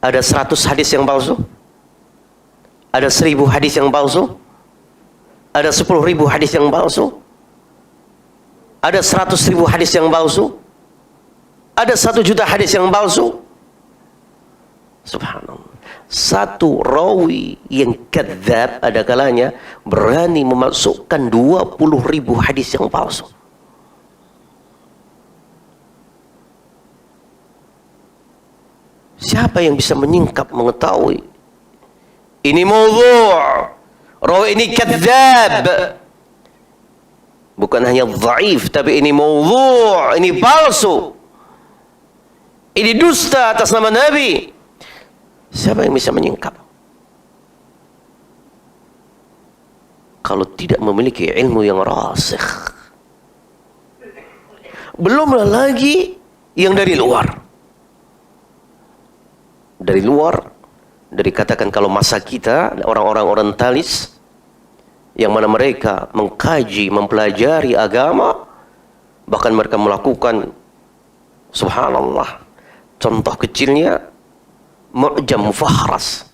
Ada 100 hadis yang palsu? Ada 1000 hadis yang palsu? Ada 10.000 hadis yang palsu? Ada 100.000 hadis yang palsu? Ada 1 juta hadis yang palsu? Subhanallah. Satu rawi yang kadzab ada kalanya berani memasukkan 20.000 hadis yang palsu. Siapa yang bisa menyingkap, mengetahui ini maudhu', rawi ini kadzab, bukan hanya dhaif, tapi ini maudhu', ini palsu, ini dusta atas nama Nabi. Siapa yang bisa menyingkap? Kalau tidak memiliki ilmu yang rasikh. Belumlah lagi yang dari luar. Dari luar, dari katakan kalau masa kita, orang-orang orientalis, yang mana mereka mengkaji, mempelajari agama, bahkan mereka melakukan, subhanallah, contoh kecilnya, Mu'jam Fahras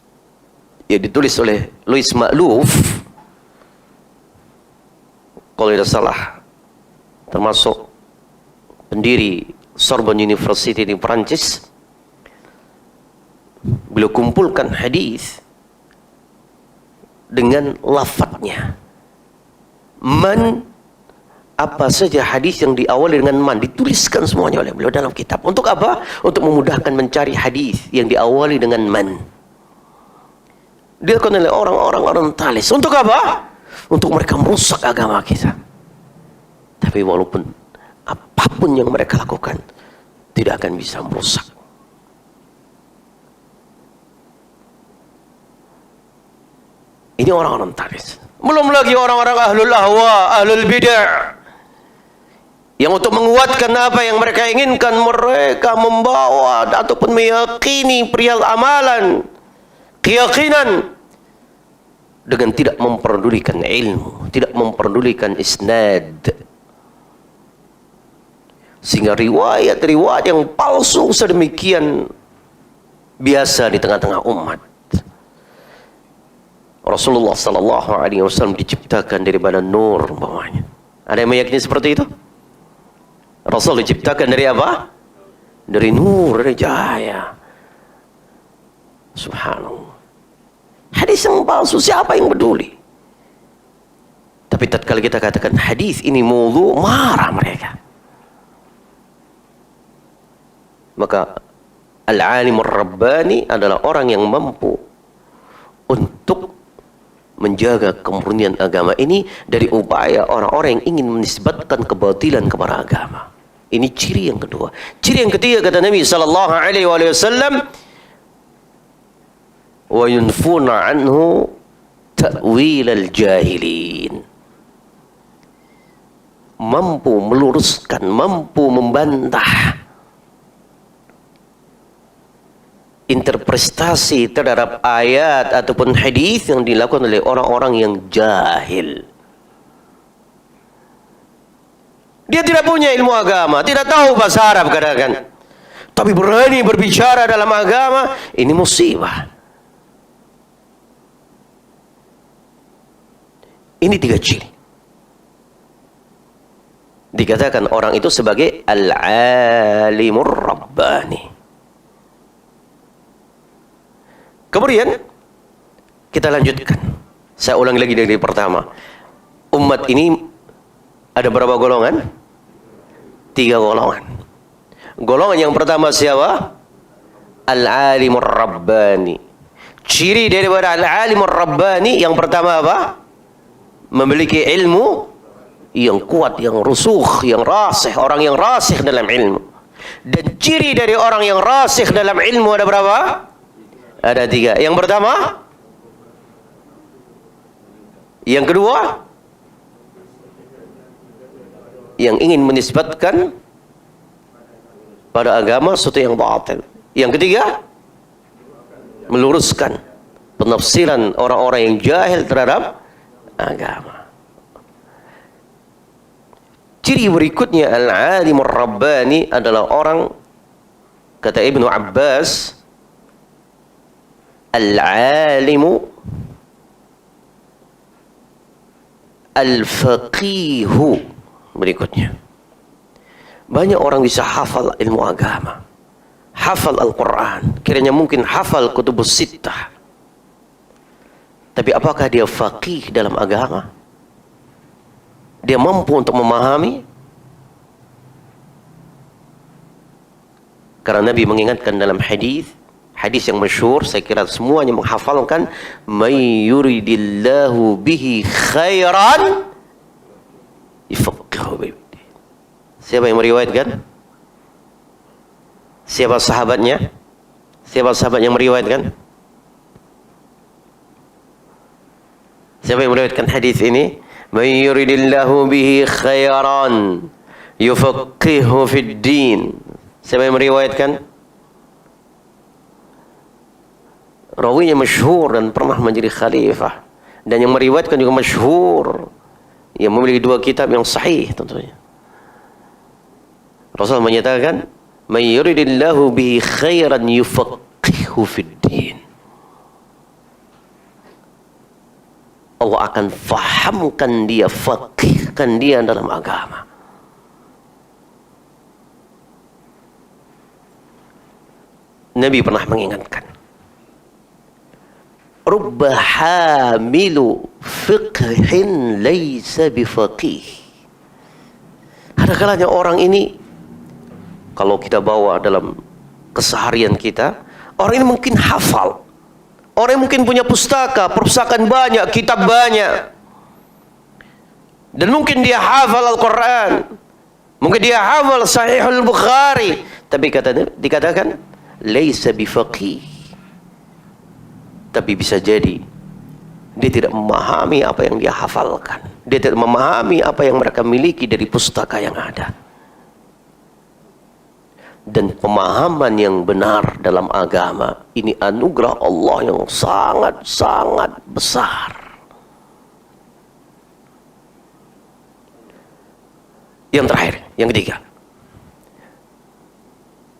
yang ditulis oleh Louis Ma'louf, kalau tidak salah termasuk pendiri Sorbonne University di Perancis. Beliau kumpulkan hadis dengan lafadznya, man, apa saja hadis yang diawali dengan man, dituliskan semuanya oleh beliau dalam kitab. Untuk apa? Untuk memudahkan mencari hadis yang diawali dengan man. Dilakukan oleh orang-orang orientalis. Untuk apa? Untuk mereka merusak agama kita. Tapi walaupun apapun yang mereka lakukan, tidak akan bisa merusak. Ini orang-orang orientalis. Belum lagi orang-orang ahlul ahwa, ahlul bid'ah, yang untuk menguatkan apa yang mereka inginkan, mereka membawa ataupun meyakini perihal amalan, keyakinan, dengan tidak memperdulikan ilmu, tidak memperdulikan isnad. Sehingga riwayat-riwayat yang palsu sedemikian biasa di tengah-tengah umat. Rasulullah sallallahu alaihi wasallam diciptakan daripada nur umpamanya. Ada yang meyakini seperti itu? Rasul diciptakan dari apa? Dari nur, dari cahaya. Subhanallah. Hadis yang palsu, siapa yang peduli? Tapi tatkala kita katakan hadis ini maudhu, marah mereka. Maka al-alimur rabbani adalah orang yang mampu untuk menjaga kemurnian agama ini dari upaya orang-orang yang ingin menisbatkan kebatilan kepada agama. Ini ciri yang kedua. Ciri yang ketiga kata Nabi sallallahu alaihi wasallam, wa yunfuna anhu ta'wil al-jahilin. Mampu meluruskan, mampu membantah interpretasi terhadap ayat ataupun hadis yang dilakukan oleh orang-orang yang jahil. Dia tidak punya ilmu agama, tidak tahu bahasa Arab kadang-kadang, tapi berani berbicara dalam agama, ini musibah. Ini 3 ciri. Dikatakan orang itu sebagai al-alimur rabbani. Kemudian kita lanjutkan. Saya ulang lagi dari pertama. Umat ini ada berapa golongan? 3 golongan. Golongan yang pertama siapa? Al-alimur rabbani. Ciri daripada al-alimur rabbani yang pertama apa? Memiliki ilmu yang kuat, yang rusukh, yang rasih, orang yang rasih dalam ilmu. Dan ciri dari orang yang rasih dalam ilmu ada berapa? Ada 3. Yang pertama, yang kedua, yang ingin menisbatkan pada agama sesuatu yang batil. Yang ketiga, meluruskan penafsiran orang-orang yang jahil terhadap agama. Ciri berikutnya al-alimur rabbani adalah orang, kata Ibnu Abbas, al-alimu al-faqihu. Berikutnya, banyak orang bisa hafal ilmu agama, hafal Al-Quran, kiranya mungkin hafal kutubus sittah, tapi apakah dia faqih dalam agama? Dia mampu untuk memahami? Karena Nabi mengingatkan dalam hadis yang masyhur, saya kira semuanya menghafalkan, may yuridillahu bihi khairan yufaqihu bihi. Siapa yang meriwayatkan? Siapa sahabatnya? Siapa sahabat yang meriwayatkan? Siapa yang meriwayatkan hadis ini? May yuridillahu bihi khairan yufaqihu fid din. Siapa yang meriwayatkan? Rawinya masyhur dan pernah menjadi khalifah, dan yang meriwayatkan juga masyhur, yang memiliki 2 kitab yang sahih tentunya. Rasul menyatakan, "May yuridillahu bihi khairan yufaqihu fid din." Allah akan fahamkan dia, faqihkan dia dalam agama. Nabi pernah mengingatkan, rubba hamilu fiqhin laysa bifaqih. Ada kalanya orang ini, kalau kita bawa dalam keseharian kita, orang ini mungkin hafal, orang ini mungkin punya perpustakaan banyak, kitab banyak, dan mungkin dia hafal Al-Quran, mungkin dia hafal Sahihul Bukhari, tapi dikatakan laysa bifaqih. Tapi bisa jadi dia tidak memahami apa yang dia hafalkan, dia tidak memahami apa yang mereka miliki dari pustaka yang ada. Dan pemahaman yang benar dalam agama ini anugerah Allah yang sangat-sangat besar. Yang terakhir, yang ketiga,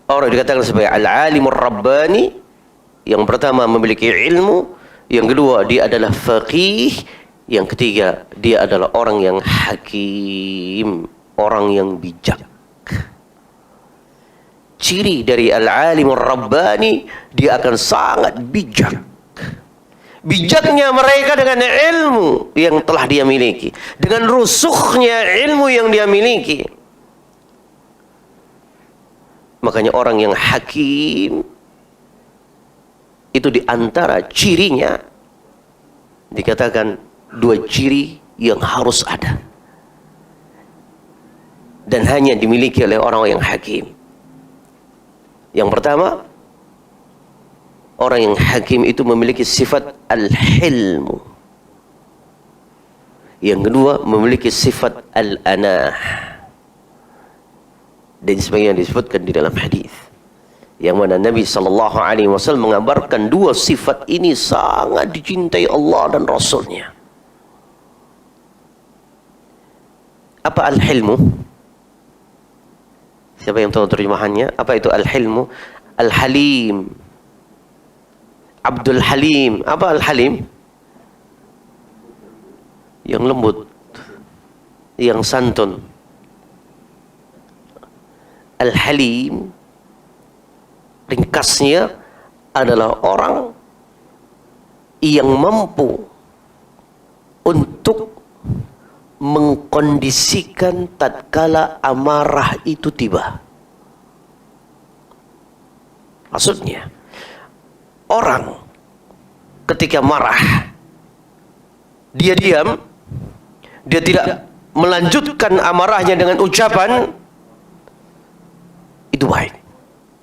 orang dikatakan sebagai al-alimur rabbani. Yang pertama memiliki ilmu, yang kedua dia adalah faqih, Yang ketiga, dia adalah orang yang hakim, orang yang bijak. Ciri dari al-alimur rabbani, dia akan sangat bijak. Bijaknya mereka dengan ilmu yang telah dia miliki, dengan rusukhnya ilmu yang dia miliki. Makanya orang yang hakim itu diantara cirinya dikatakan 2 ciri yang harus ada dan hanya dimiliki oleh orang yang hakim. Yang pertama, orang yang hakim itu memiliki sifat al-hilmu. Yang kedua, memiliki sifat al-anah. Dan sebagaimana disebutkan di dalam hadis, yang mana Nabi SAW mengabarkan 2 sifat ini sangat dicintai Allah dan Rasulnya. Apa al-hilmu? Siapa yang tahu terjemahannya? Apa itu al-hilmu? Al-halim. Abdul Halim. Apa al-halim? Yang lembut, yang santun. Al-halim, ringkasnya, adalah orang yang mampu untuk mengkondisikan tatkala amarah itu tiba. Maksudnya, orang ketika marah, dia diam, dia tidak melanjutkan amarahnya dengan ucapan, itu baik.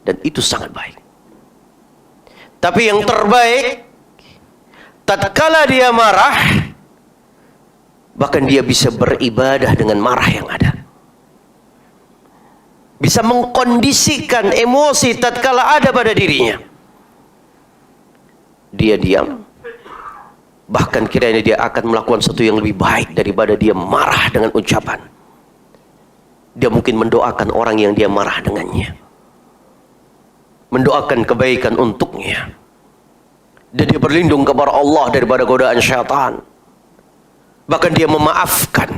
Dan itu sangat baik. Tapi yang terbaik, tatkala dia marah, bahkan dia bisa beribadah dengan marah yang ada. Bisa mengkondisikan emosi tatkala ada pada dirinya. Dia diam, bahkan kiranya dia akan melakukan sesuatu yang lebih baik daripada dia marah dengan ucapan. Dia mungkin mendoakan orang yang dia marah dengannya, mendoakan kebaikan untuknya, dan dia berlindung kepada Allah daripada godaan syaitan. Bahkan dia memaafkan.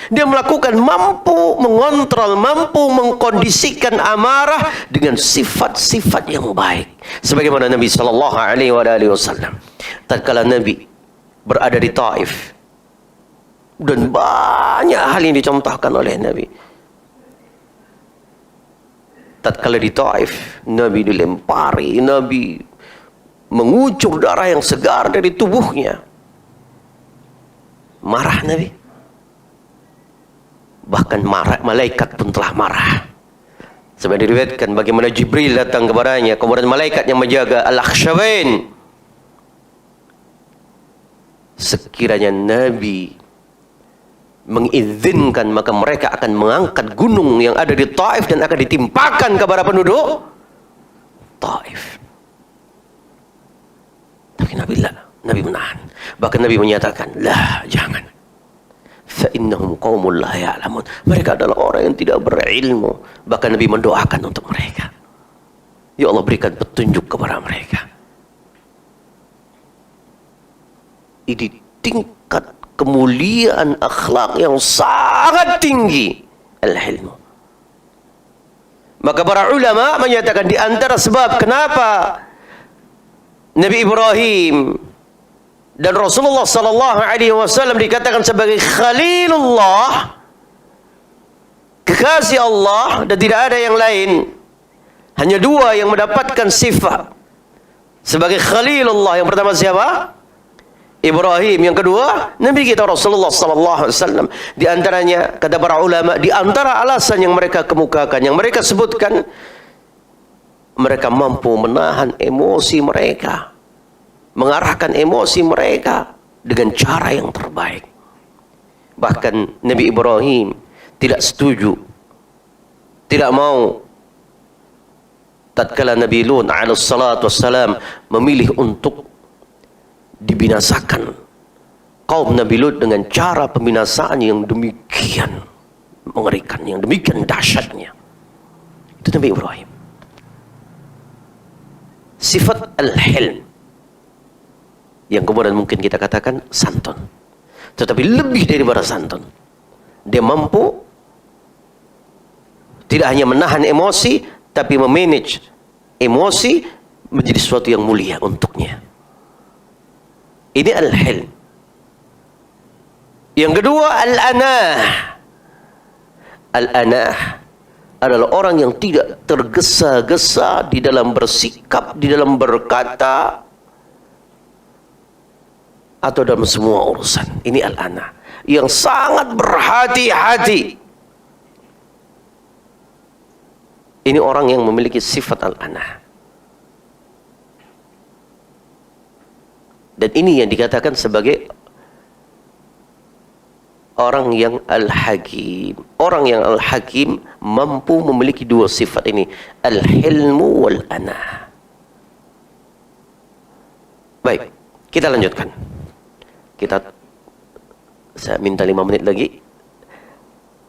Dia melakukan, mampu mengontrol, mampu mengkondisikan amarah dengan sifat-sifat yang baik. Sebagaimana Nabi SAW, tatkala Nabi berada di Taif, dan banyak hal yang dicontohkan oleh Nabi. Tatkala di Taif, Nabi dilempari, Nabi mengucur darah yang segar dari tubuhnya. Marah Nabi. Bahkan marah, malaikat pun telah marah. Sebab diriwayatkan bagaimana Jibril datang kepadanya, kemudian malaikat yang menjaga Al-Akhshabain. Sekiranya Nabi mengizinkan, maka mereka akan mengangkat gunung yang ada di Taif dan akan ditimpakan kepada penduduk Taif. Tapi Nabi menahan. Bahkan Nabi menyatakan, lah, jangan. Fa'innahum qaumun la ya'lamun. Mereka adalah orang yang tidak berilmu. Bahkan Nabi mendoakan untuk mereka. Ya Allah, berikan petunjuk kepada mereka. Ini tingkat kemuliaan akhlak yang sangat tinggi. Al-hilmu. Maka para ulama menyatakan di antara sebab kenapa Nabi Ibrahim dan Rasulullah SAW dikatakan sebagai Khalilullah, kekasih Allah, dan tidak ada yang lain. Hanya 2 yang mendapatkan sifat sebagai Khalilullah. Yang pertama siapa? Ibrahim. Yang kedua, Nabi kita Rasulullah SAW. Di antaranya, kata para ulama, di antara alasan yang mereka kemukakan, yang mereka sebutkan, mereka mampu menahan emosi mereka, mengarahkan emosi mereka dengan cara yang terbaik. Bahkan Nabi Ibrahim tidak setuju, tidak mau tatkala Nabi Lut alaihissalatu wassalam memilih untuk dibinasakan kaum Nabi Lut dengan cara pembinasaan yang demikian mengerikan, yang demikian dahsyatnya. Itu Nabi Ibrahim. Sifat al-hilm, yang kemudian mungkin kita katakan santun. tetapi lebih daripada santun. Dia mampu tidak hanya menahan emosi, tapi memanage emosi menjadi sesuatu yang mulia untuknya. Ini al-hilm. Yang kedua, al-anah. Al-anah adalah orang yang tidak tergesa-gesa di dalam bersikap, di dalam berkata, atau dalam semua urusan. Ini al-anah. Yang sangat berhati-hati. Ini orang yang memiliki sifat al-anah. Dan ini yang dikatakan sebagai orang yang al-hakim. Orang yang al-hakim mampu memiliki dua sifat ini, al-hilmu wal-anah. Baik, kita lanjutkan. Saya minta 5 menit lagi.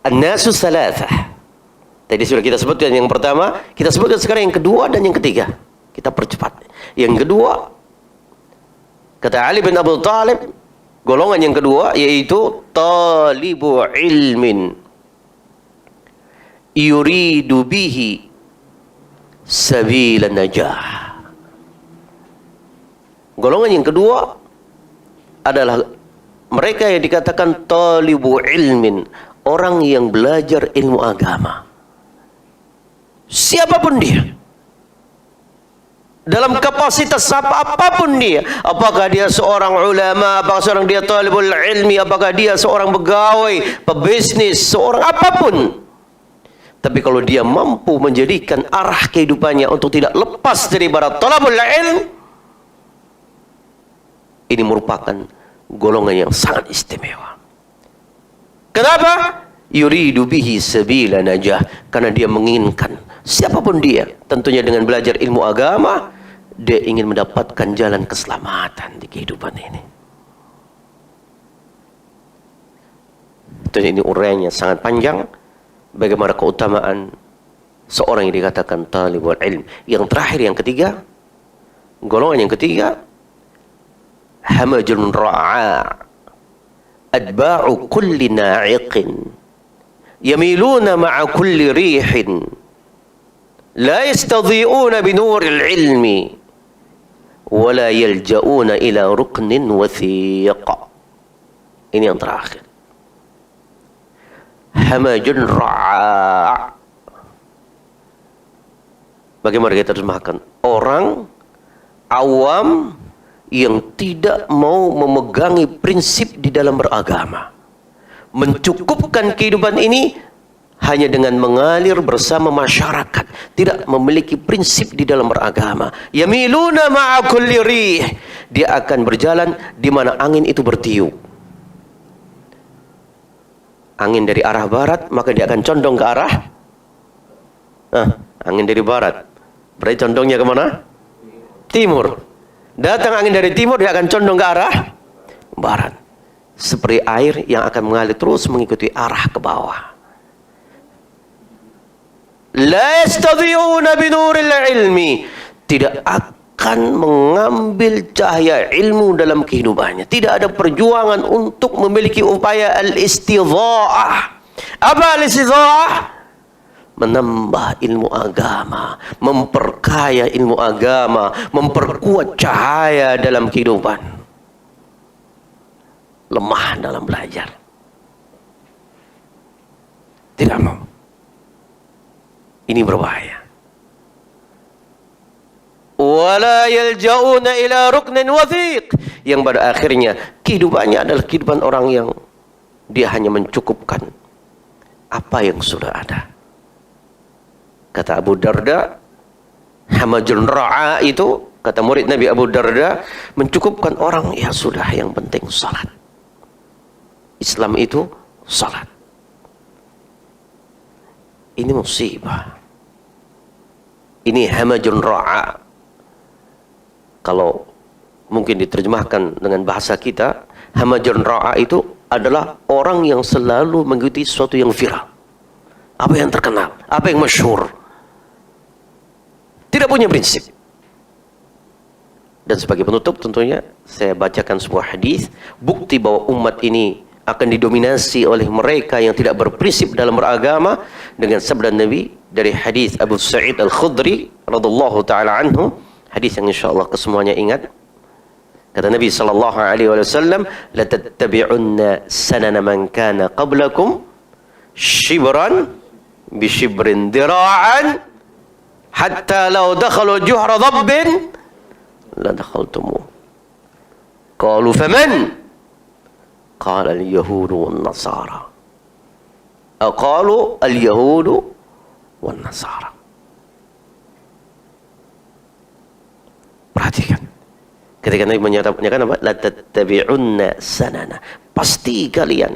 An-nasu thalathah. Tadi sudah kita sebutkan yang pertama, kita sebutkan sekarang yang kedua dan yang ketiga. Kita percepat. Yang kedua, kata Ali bin Abi Thalib, golongan yang kedua yaitu talibu ilmin yuridu bihi sabila najah. Golongan yang kedua adalah mereka yang dikatakan talibu ilmin, orang yang belajar ilmu agama. Siapapun dia, dalam kapasitas apapun dia, apakah dia seorang ulama, apakah seorang dia talibul ilmi, apakah dia seorang pegawai, pebisnis, seorang apapun. Tapi kalau dia mampu menjadikan arah kehidupannya untuk tidak lepas daripada talabul ilm, ini merupakan golongan yang sangat istimewa. Kenapa? Yuridu bihi sabila najah. Karena dia menginginkan, siapapun dia, tentunya dengan belajar ilmu agama, dia ingin mendapatkan jalan keselamatan di kehidupan ini. Tentunya ini uraiannya sangat panjang. Bagaimana keutamaan seorang yang dikatakan talibul ilm. Yang terakhir, yang ketiga, golongan yang ketiga, hamajun ra'a adba'u kulli na'iqin yamiluna ma'a kulli rihin la yastadhi'una binuril ilmi wa la yalja'una ila ruknin wathiq. Ini yang terakhir. Hamajun ra'a. Bagaimana kita terjemahkan? Orang awam yang tidak mau memegangi prinsip di dalam beragama, mencukupkan kehidupan ini hanya dengan mengalir bersama masyarakat, tidak memiliki prinsip di dalam beragama. Yamiluna ma'a kulli rih, dia akan berjalan di mana angin itu bertiup. Angin dari arah barat, maka dia akan condong ke arah angin dari barat, berarti condongnya kemana? Timur. Datang angin dari timur, dia akan condong ke arah barat. Seperti air yang akan mengalir terus mengikuti arah ke bawah. La yastadhi'una binuril ilmi, tidak akan mengambil cahaya ilmu dalam kehidupannya. Tidak ada perjuangan untuk memiliki upaya al-istidha'ah. Apa al-istidha'ah? Menambah ilmu agama, memperkaya ilmu agama, memperkuat cahaya dalam kehidupan. Lemah dalam belajar, tidak mau. Ini berbahaya. Wala yalja'una ila ruknin wathiq, yang pada akhirnya kehidupannya adalah kehidupan orang yang dia hanya mencukupkan apa yang sudah ada. Kata Abu Darda, hamajun ra'a itu, kata murid Nabi Abu Darda, mencukupkan orang, ya sudah, yang penting salat. Islam itu salat. Ini musibah. Ini hamajun ra'a. Kalau mungkin diterjemahkan dengan bahasa kita, hamajun ra'a itu adalah orang yang selalu mengikuti sesuatu yang viral. Apa yang terkenal, apa yang masyhur. Tidak punya prinsip. Dan sebagai penutup tentunya saya bacakan sebuah hadis bukti bahwa umat ini akan didominasi oleh mereka yang tidak berprinsip dalam beragama dengan sabda Nabi dari hadis Abu Sa'id Al-Khudri radhiyallahu taala anhu, hadis yang insyaallah kesemuanya ingat. Kata Nabi sallallahu alaihi wasallam, la tattabi'unna sanana man kana qablakum shibran bi shibrin dira'an hatta law dakhalu juhra dhabbin la dakhaltumu. Qalu faman? Qala al-yahudu wan nasara. Qalu al-yahudu wan nasara. Perhatikan. Ketika Nabi menyatakan apa? La tattabi'unna sanana. Pasti kalian.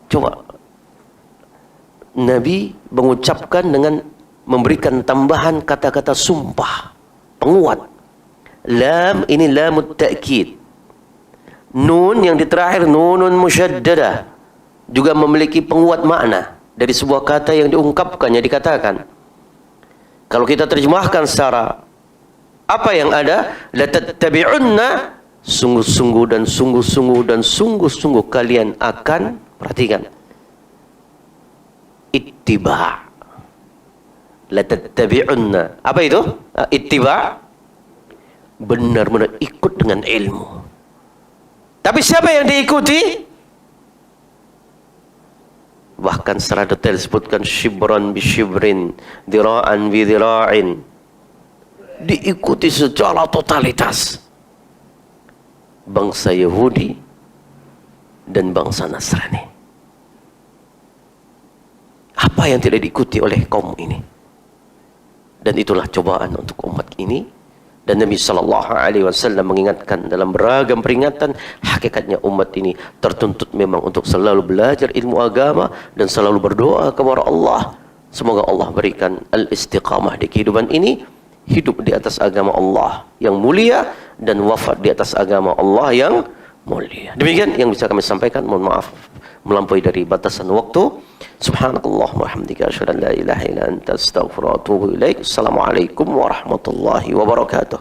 Coba Nabi mengucapkan dengan memberikan tambahan kata-kata sumpah, penguat. Lam ini lamut ta'kid. Nun yang di terakhir nunun musyaddadah juga memiliki penguat makna dari sebuah kata yang diungkapkan, yang dikatakan. Kalau kita terjemahkan secara apa yang ada, la tattabi'unna, sungguh-sungguh dan sungguh-sungguh dan sungguh-sungguh kalian akan, perhatikan, ittiba. La tattabi'unna. Apa itu? Ittiba. Benar-benar ikut dengan ilmu. Tapi siapa yang diikuti? Bahkan secara detail disebutkan shibran bi shibrin, dira'an bi dira'in. Diikuti secara totalitas. Bangsa Yahudi dan bangsa Nasrani. Apa yang tidak diikuti oleh kaum ini? Dan itulah cobaan untuk umat ini. Dan Nabi SAW mengingatkan dalam beragam peringatan, hakikatnya umat ini tertuntut memang untuk selalu belajar ilmu agama dan selalu berdoa kepada Allah. Semoga Allah berikan al-istiqamah di kehidupan ini, hidup di atas agama Allah yang mulia dan wafat di atas agama Allah yang mulia. Demikian yang bisa kami sampaikan. Mohon maaf melampaui dari batasan waktu. Subhanakallah wa hamdika asyhadu an la ilaha illa anta astaghfiruka wa atubu ilaik. Assalamualaikum warahmatullahi wabarakatuh.